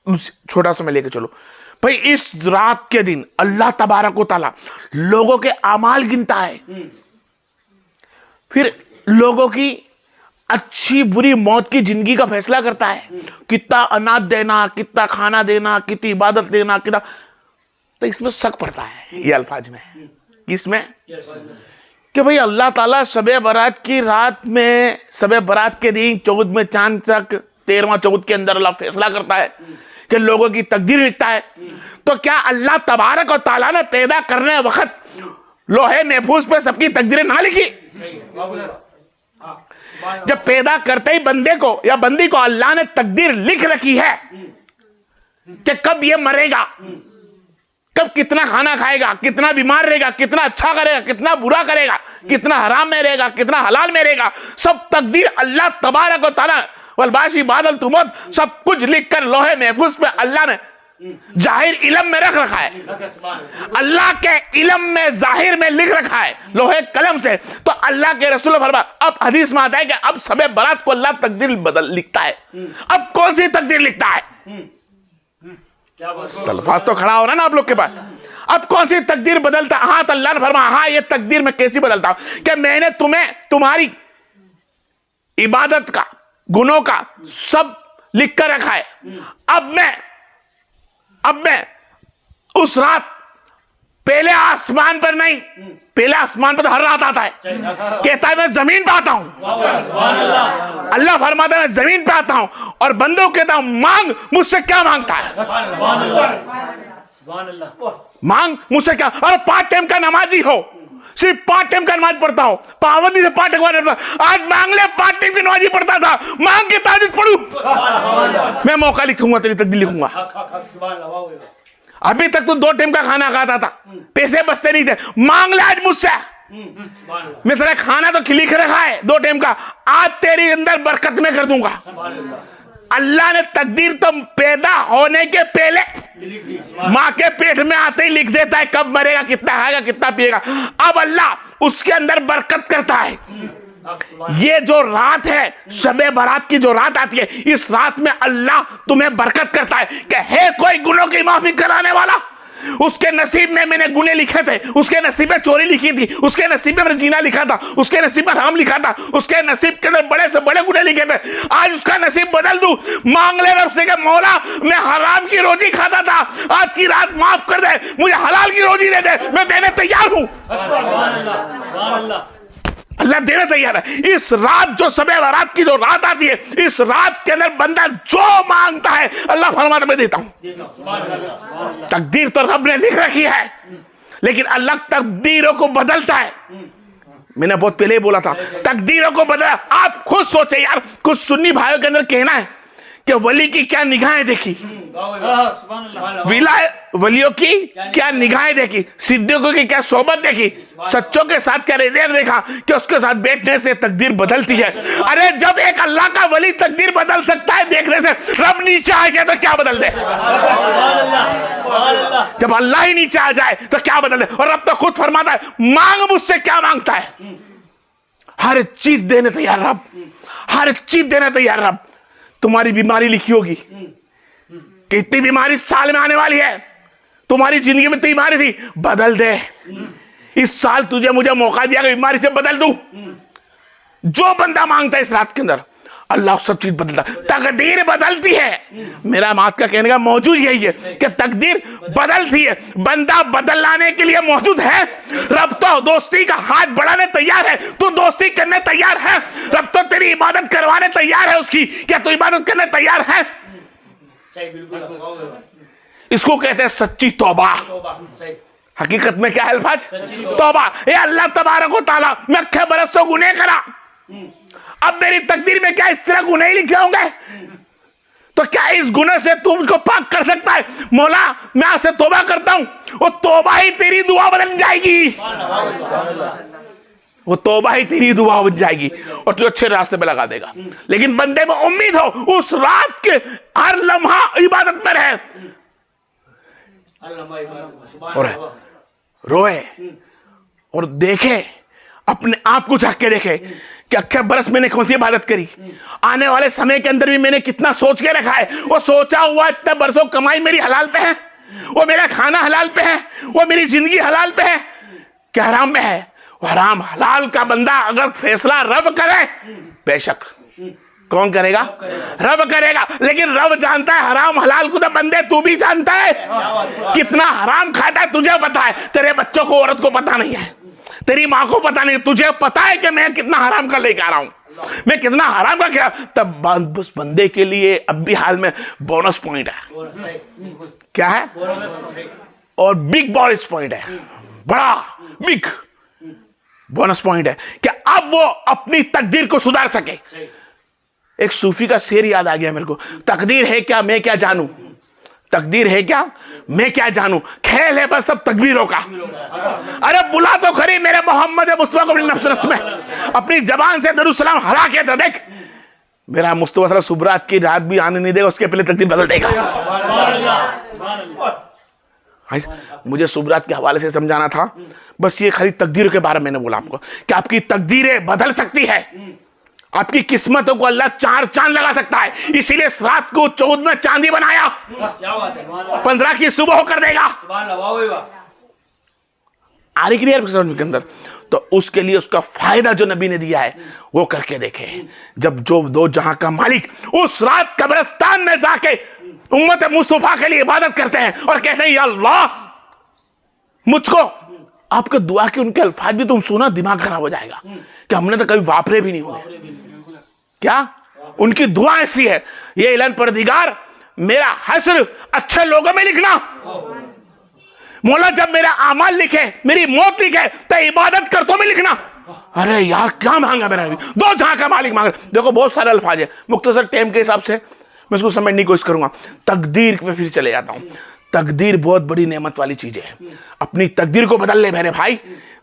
چھوٹا سا میں لے کے چلو بھائی. اس رات کے دن اللہ تبارک و تعالیٰ لوگوں کے اعمال گنتا ہے, پھر لوگوں کی اچھی بری موت کی زندگی کا فیصلہ کرتا ہے. کتنا اناج دینا, کتنا کھانا دینا, کتنی عبادت دینا, کتنا. تو اس میں شک پڑتا ہے یہ الفاظ میں. کس میں؟ کہ بھئی اللہ تعالیٰ شب برات کی رات میں, شب برات کے دن 14 چاند تک 13واں 14 کے اندر اللہ فیصلہ کرتا ہے کہ لوگوں کی تقدیر لکھتا ہے. تو کیا اللہ تبارک و تعالیٰ نے پیدا کرنے وقت لوہے محفوظ پہ سب کی تقدیریں نہ لکھی؟ جب پیدا کرتے ہی بندے کو یا بندی کو اللہ نے تقدیر لکھ رکھی ہے کہ کب یہ مرے گا, کب کتنا کھانا کھائے گا, کتنا بیمار رہے گا, کتنا اچھا کرے گا, کتنا برا کرے گا, کتنا حرام میں رہے گا, کتنا حلال میں رہے گا, سب تقدیر اللہ تبارک و تعالیٰ والباشی بادل تمت سب کچھ لکھ کر لوہے محفوظ پہ اللہ نے ظاہر علم میں رکھ رکھا ہے. اللہ کے علم میں ظاہر میں لکھ رکھا ہے لوہے قلم سے. تو اللہ کے رسول فرما, اب حدیث میں آتا ہے کہ اب شب برات کو اللہ تقدیر بدل لکھتا ہے. اب کون سی تقدیر لکھتا ہے؟ الفاظ تو کھڑا ہو رہا نا آپ لوگ کے پاس. اب کون سی تقدیر بدلتا؟ ہاں تو اللہ نے فرمایا ہاں یہ تقدیر میں کیسی بدلتا ہوں کہ میں نے تمہیں تمہاری عبادت کا, گناہوں کا سب لکھ کر رکھا ہے. اب میں اس رات پہلے آسمان پر نہیں, پہلے آسمان پر تو ہر رات آتا ہے, کہتا ہے میں زمین پہ آتا ہوں. اللہ فرماتا ہے میں زمین پہ آتا ہوں اور بندوں کو کہتا ہوں مانگ مجھ سے کیا مانگتا ہے, مانگ مجھ سے کیا. اور 5 ٹائم کا نمازی ہو, صرف 5 ٹائم کا نماز پڑھتا ہوں, پابندی سے 5 ٹائم کا نماز, آج مانگ لے 5 ٹائم کی نمازی پڑھتا تھا, مانگ کے تہجد پڑھوں, میں موقع لکھوں گا, تیری تقدیر لکھوں گا. ابھی تک تو 2 ٹائم کا کھانا کھاتا تھا, پیسے بچتے نہیں تھے, مانگ لے آج مجھ سے, میں تیرا کھانا تو لکھ رکھا ہے 2 ٹائم کا, آج تیری اندر برکت میں کر دوں گا. اللہ نے تقدیر تو پیدا ہونے کے پہلے ماں کے پیٹ میں آتے ہی لکھ دیتا ہے کب مرے گا, کتنا کھائے گا, کتنا پیے گا. اب اللہ اس کے اندر برکت کرتا ہے. یہ جو رات ہے شب برات کی جو رات آتی ہے, اس رات میں اللہ تمہیں برکت کرتا ہے کہ ہے کوئی گناہوں کی معافی کرانے والا. اس کے نصیب میں نے گناہ لکھے تھے, اس کے نصیب میں چوری لکھی تھی, اس کے نصیب میں جینا لکھا تھا, اس کے نصیب میں حرام لکھا تھا, اس کے نصیب کے اندر بڑے سے بڑے گناہ لکھے تھے. آج اس کا نصیب بدل دوں, مانگ لے رب سے کہ مولا میں حرام کی روزی کھاتا تھا, آج کی رات معاف کر دے, مجھے حلال کی روزی دے دے, میں دینے تیار ہوں. اللہ دینا تیار ہے. اس رات جو شب برات کی جو رات آتی ہے, اس رات کے اندر بندہ جو مانگتا ہے اللہ فرماتا میں دیتا ہوں. تقدیر تو رب نے لکھ رکھی ہے, لیکن اللہ تقدیروں کو بدلتا ہے. میں نے بہت پہلے ہی بولا تھا تقدیروں کو بدلا. آپ خود سوچیں یار, کچھ سنی بھائیوں کے اندر کہنا ہے کہ ولی کی کیا نگاہیں دیکھی, ولیوں کی کیا نگاہیں دیکھی, صدیقوں کی کیا صحبت دیکھی, سچوں کے ساتھ کیا ریلیشن دیکھا کہ اس کے ساتھ بیٹھنے سے تقدیر بدلتی ہے. ارے جب ایک اللہ کا ولی تقدیر بدل سکتا ہے دیکھنے سے, رب نیچے آ جائے تو کیا بدل دے, جب اللہ ہی نیچے آ جائے تو کیا بدل دے. اور رب تو خود فرماتا ہے مانگ مجھ سے کیا مانگتا ہے, ہر چیز دینے تیار رب, ہر چیز دینے تیار رب. تمہاری بیماری لکھی ہوگی, کتنی بیماری سال میں آنے والی ہے, تمہاری زندگی میں بیماری تھی, بدل دے. اس سال تجھے مجھے موقع دیا کہ بیماری سے بدل دوں. جو بندہ مانگتا ہے اس رات کے اندر اللہ سب چیز بدلتا. تقدیر بدلتی ہے. میرا مات کا کہنے کا موجود یہی ہے کہ تقدیر بدلتی ہے, بندہ بدلانے کے لیے موجود ہے. رب تو دوستی کا ہاتھ بڑھانے تیار ہے, تو دوستی کرنے تیار ہے. رب تو تیری عبادت کروانے تیار ہے اس کی, کیا تو عبادت کرنے تیار ہے؟ اس کو کہتے ہیں سچی توبہ. حقیقت میں کیا ہے الفاظ؟ توبہ. اے اللہ تبارک و تعالیٰ میں اکھے برس تو گناہ کرا, اب میری تقدیر میں کیا اس طرح گناہ لکھے ہوں گے, تو کیا اس گناہ سے تم کو پاک کر سکتا ہے؟ مولا میں آج سے توبہ کرتا ہوں, وہ توبہ ہی تیری دعا بدل جائے گی, وہ توبہ ہی تیری دعا بن جائے گی اور تو اچھے راستے پہ لگا دے گا. لیکن بندے میں امید ہو اس رات کے ہر لمحہ عبادت میں رہے اور روئے اور دیکھے, اپنے آپ کو جھانک کے دیکھے کہ اکھے برس میں نے کون سی عبادت کری, آنے والے سمے کے اندر بھی میں نے کتنا سوچ کے رکھا ہے, وہ سوچا ہوا اتنے برسوں کمائی میری حلال پہ ہے, وہ میرا کھانا حلال پہ ہے, وہ میری زندگی حلال پہ ہے کہ حرام پہ ہے. حرام حلال کا بندہ اگر فیصلہ رب کرے, بے شک کون کرے گا؟ رب کرے گا. لیکن رب جانتا ہے حرام حلال کو, تو بندے تو بھی جانتا ہے کتنا حرام کھاتا ہے تجھے پتا ہے, تیرے بچوں کو عورت کو پتا نہیں ہے, تیری ماں کو پتا نہیں, تجھے پتا ہے کہ میں کتنا حرام کا لے کے آ رہا ہوں, میں کتنا حرام کا کیا. تب بس بندے کے لیے اب بھی حال میں بونس پوائنٹ ہے. کیا ہے؟ اور بگ بونس پوائنٹ ہے, بڑا بگ بونس پوائنٹ ہے کہ اب وہ اپنی تقدیر کو سدھار سکے. ایک صوفی کا شعر یاد آ گیا میرے کو, تقدیر ہے کیا میں کیا جانوں, تقدیر ہے کیا میں کیا جانوں, کھیل ہے بس سب تکبیروں کا. ارے بلا تو کھری میرے محمد مصطفیٰ کو اپنی نفس نفس میں, اپنی زبان سے درود السلام ہرا کے تو دیکھ, میرا مصطفیٰ صلی اللہ علیہ وسلم صبح رات کی رات بھی آنے نہیں دے گا, اس کے پہلے تقدیر بدل دے گا. مجھے صبح رات کے حوالے سے سمجھانا تھا, بس یہ خالی تقدیر کے بارے میں نے بولا آپ کو کہ آپ کی تقدیریں بدل سکتی ہے, آپ کی قسمتوں کو اللہ چار چاند لگا سکتا ہے. اسی لیے رات کو 14 میں چاندی بنایا, 15 کی صبح ہو کر دے گا. آ رہی کلیئر سمجھ کے اندر؟ تو اس کے لیے اس کا فائدہ جو نبی نے دیا ہے وہ کر کے دیکھے. جب جو دو جہاں کا مالک اس رات قبرستان میں جا کے امت مصطفیٰ کے لیے عبادت کرتے ہیں اور کہتے ہیں یا اللہ مجھ کو, آپ کے دعا کے ان کے الفاظ بھی تم سونا دماغ خراب ہو جائے گا کہ ہم نے تو کبھی واپرے بھی نہیں ہوئے. کیا ان کی دعا ایسی ہے, یہ اعلان پروردگار میرا حشر اچھے لوگوں میں لکھنا, مولا جب میرا اعمال لکھے میری موت لکھے تو عبادت کرتوں میں لکھنا. ارے یار کیا مانگا میرا نبی, دو جہاں کا مالک مانگ. دیکھو بہت سارے الفاظ ہیں, مختصر ٹائم کے حساب سے میں اس کو سمجھنے کی کوشش کروں گا. تقدیر پہ پھر چلے جاتا ہوں. تقدیر بہت بڑی نعمت والی چیز ہے. اپنی تقدیر کو بدل لے میرے بھائی,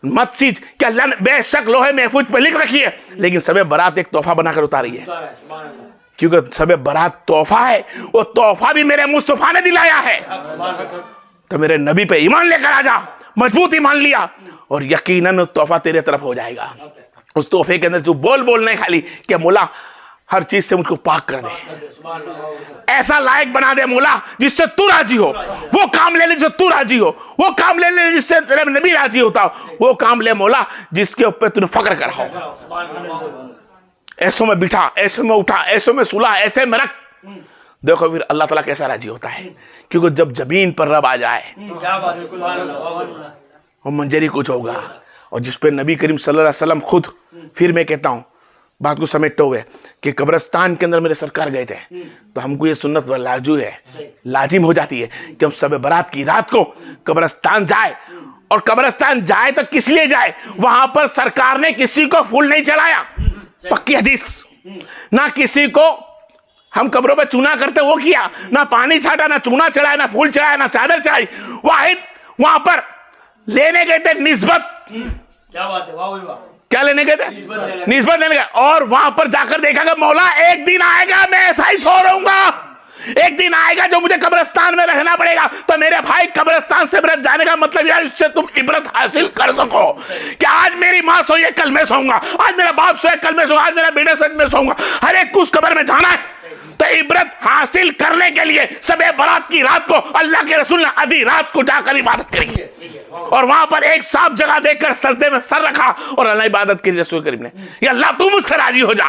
مت سیچ کہ اللہ نے بے شک لوہے محفوظ پہ لکھ رکھی ہے, لیکن شب برات ایک تحفہ بنا کر اتاری ہے. کیونکہ شب برات تحفہ ہے, وہ تحفہ بھی میرے مصطفیٰ نے دلایا ہے. تو میرے نبی پہ ایمان لے کر آ جا, مضبوط ایمان لیا, اور یقیناً تحفہ تیرے طرف ہو جائے گا. اس تحفے کے اندر جو بول نہیں خالی کہ مولا ہر چیز سے مجھ کو پاک کر دے, ایسا لائق بنا دے مولا جس سے تو راضی ہو, وہ کام لے لے جس سے تو راضی ہو, وہ کام لے لے جس سے تیرے نبی راضی ہوتا ہو, وہ کام لے مولا جس کے اوپر تو نے فخر کر ہو. ایسوں میں بٹھا, ایسوں میں اٹھا, ایسوں میں سلا, ایسے میں رکھ. دیکھو پھر اللہ تعالیٰ کیسا راضی ہوتا ہے, کیونکہ جب زمین پر رب آ جائے وہ منجری کچھ ہوگا. اور جس پہ نبی کریم صلی اللہ علیہ وسلم خود, پھر میں کہتا ہوں بات کو سمیٹتے ہوئے کہ قبرستان کے اندر میرے سرکار گئے تھے, تو ہم کو یہ سنت لازم ہو جاتی ہے کہ ہم شب برات کی رات کو قبرستان جائے. اور قبرستان جائے تو کس لیے جائے, وہاں پر سرکار نے کسی کو پھول نہیں چڑھایا, پکی حدیث, نہ کسی کو ہم قبروں پہ چونا کرتے وہ کیا, نہ پانی چھاٹا, نہ چونا چڑھایا, نہ پھول چڑھایا, نہ چادر چڑھائی. واحد وہاں پر لینے گئے تھے نسبت. کیا بات ہے, واہ واہ, کیا لینے گئے تھے؟ نسبت لینے گئے. اور وہاں پر جا کر دیکھا کہ مولا ایک دن آئے گا میں ایسا ہی سو رہوں گا, ایک دن آئے گا جو مجھے قبرستان میں رہنا پڑے گا. تو میرے بھائی قبرستان سے عبرت جانے کا مطلب یہ اس سے تم عبرت حاصل کر سکو کہ آج میری ماں سوئی ہے کل میں سوؤں گا, آج میرا باپ سوئے کل میں سوؤں گا, آج میرا بیٹا سوئے میں سوؤں گا. ہر ایک کو اس قبر میں جانا ہے. تو عبرت حاصل کرنے کے لیے شب برات کی رات کو اللہ کے رسول نے آدھی رات کو جا کر عبادت کری, اور وہاں پر ایک صاف جگہ دیکھ کر سجدے میں سر رکھا اور اللہ عبادت کی. رسول کریم نے, یا اللہ تو مجھ سے راضی ہو جا,